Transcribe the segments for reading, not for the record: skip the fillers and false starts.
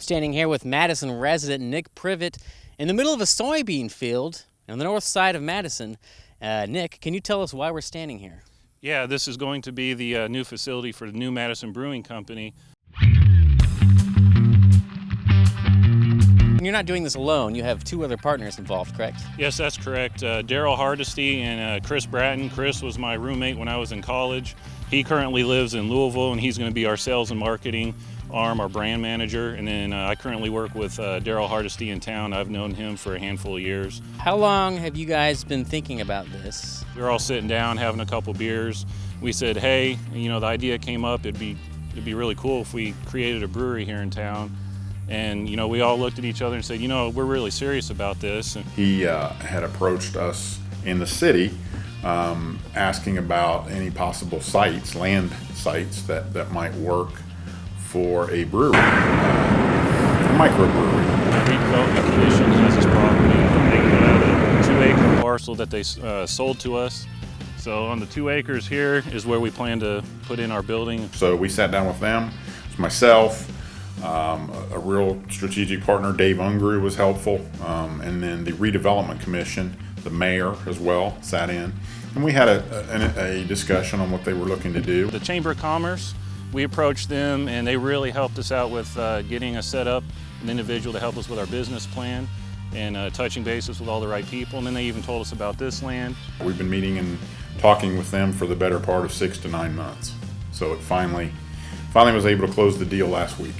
Standing here with Madison resident Nick Privet in the middle of a soybean field on the north side of Madison. Nick, can you tell us why we're standing here? Yeah, this is going to be the new facility for the new Madison Brewing Company. You're not doing this alone. You have two other partners involved, correct? Yes, that's correct. Daryl Hardesty and Chris Bratton. Chris was my roommate when I was in college. He currently lives in Louisville, and he's going to be our sales and marketing arm, our brand manager. And then I currently work with Daryl Hardesty in town. I've known him for a handful of years. How long have you guys been thinking about this? We were all sitting down having a couple beers. We said, hey, the idea came up. It'd be really cool if we created a brewery here in town. And, we all looked at each other and said, we're really serious about this. He had approached us in the city asking about any possible sites, land sites that might work for a brewery, a microbrewery. The Redevelopment Commission has this property. They have a 2-acre parcel that they sold to us. So on the 2 acres here is where we plan to put in our building. So we sat down with them. It was myself, a real strategic partner, Dave Ungrew, was helpful, and then the Redevelopment Commission, the mayor as well, sat in, and we had a discussion on what they were looking to do. The Chamber of Commerce, we approached them, and they really helped us out with getting us set up, an individual to help us with our business plan and touching bases with all the right people, and then they even told us about this land. We've been meeting and talking with them for the better part of 6 to 9 months, so it finally was able to close the deal last week.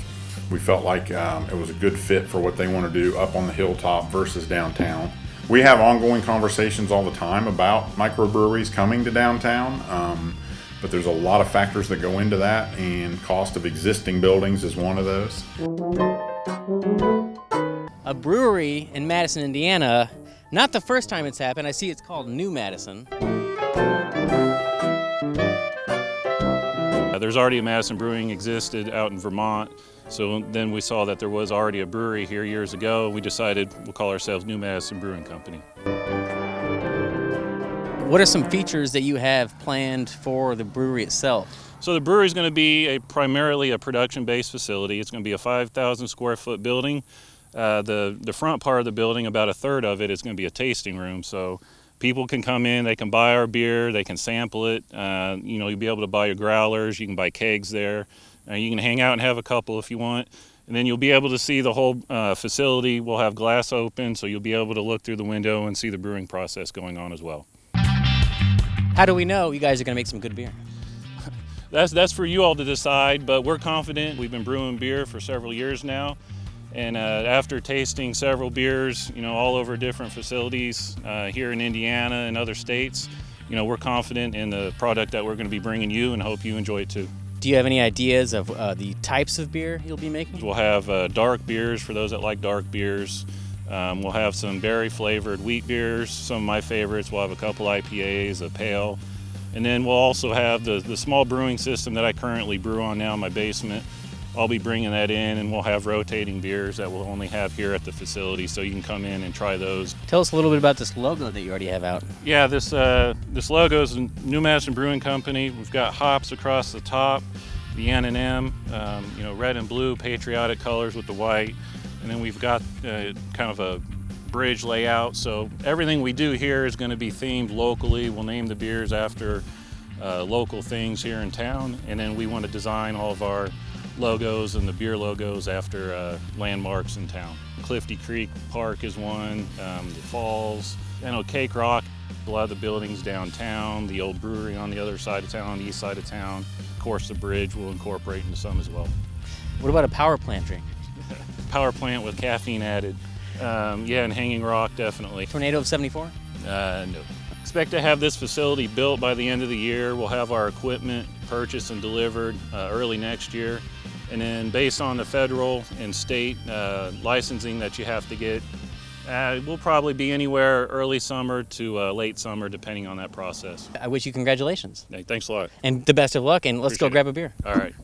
We felt like it was a good fit for what they want to do up on the hilltop versus downtown. We have ongoing conversations all the time about microbreweries coming to downtown, but there's a lot of factors that go into that, and cost of existing buildings is one of those. A brewery in Madison, Indiana, not the first time it's happened. I see it's called New Madison. There's already a Madison Brewing existed out in Vermont. So then we saw that there was already a brewery here years ago. We decided we'll call ourselves New Madison Brewing Company. What are some features that you have planned for the brewery itself? So the brewery is going to be primarily a production-based facility. It's going to be a 5,000 square foot building. The front part of the building, about a third of it, is going to be a tasting room. So people can come in, they can buy our beer, they can sample it. You'll be able to buy your growlers, you can buy kegs there. You can hang out and have a couple if you want. And then you'll be able to see the whole facility. We'll have glass open, so you'll be able to look through the window and see the brewing process going on as well. How do we know you guys are going to make some good beer? That's for you all to decide, but we're confident. We've been brewing beer for several years now. And after tasting several beers, all over different facilities here in Indiana and other states, we're confident in the product that we're going to be bringing you, and hope you enjoy it too. Do you have any ideas of the types of beer you'll be making? We'll have dark beers for those that like dark beers. We'll have some berry flavored wheat beers, some of my favorites. We'll have a couple IPAs, a pale. And then we'll also have the small brewing system that I currently brew on now in my basement. I'll be bringing that in, and we'll have rotating beers that we'll only have here at the facility, so you can come in and try those. Tell us a little bit about this logo that you already have out. Yeah, this logo is New Madison Brewing Company. We've got hops across the top, the N&M, red and blue patriotic colors with the white, and then we've got kind of a bridge layout. So everything we do here is going to be themed locally. We'll name the beers after local things here in town, and then we want to design all of our logos and the beer logos after landmarks in town. Clifty Creek Park is one, the falls, Cake Rock, a lot of the buildings downtown, the old brewery on the other side of town, the east side of town. Of course, the bridge will incorporate into some as well. What about a power plant drink? Power plant with caffeine added. And Hanging Rock, definitely. Tornado of 74? No. Expect to have this facility built by the end of the year. We'll have our equipment purchased and delivered early next year. And then based on the federal and state licensing that you have to get, we'll probably be anywhere early summer to late summer, depending on that process. I wish you congratulations. Hey, thanks a lot. And the best of luck, and let's Appreciate go grab a beer. All right.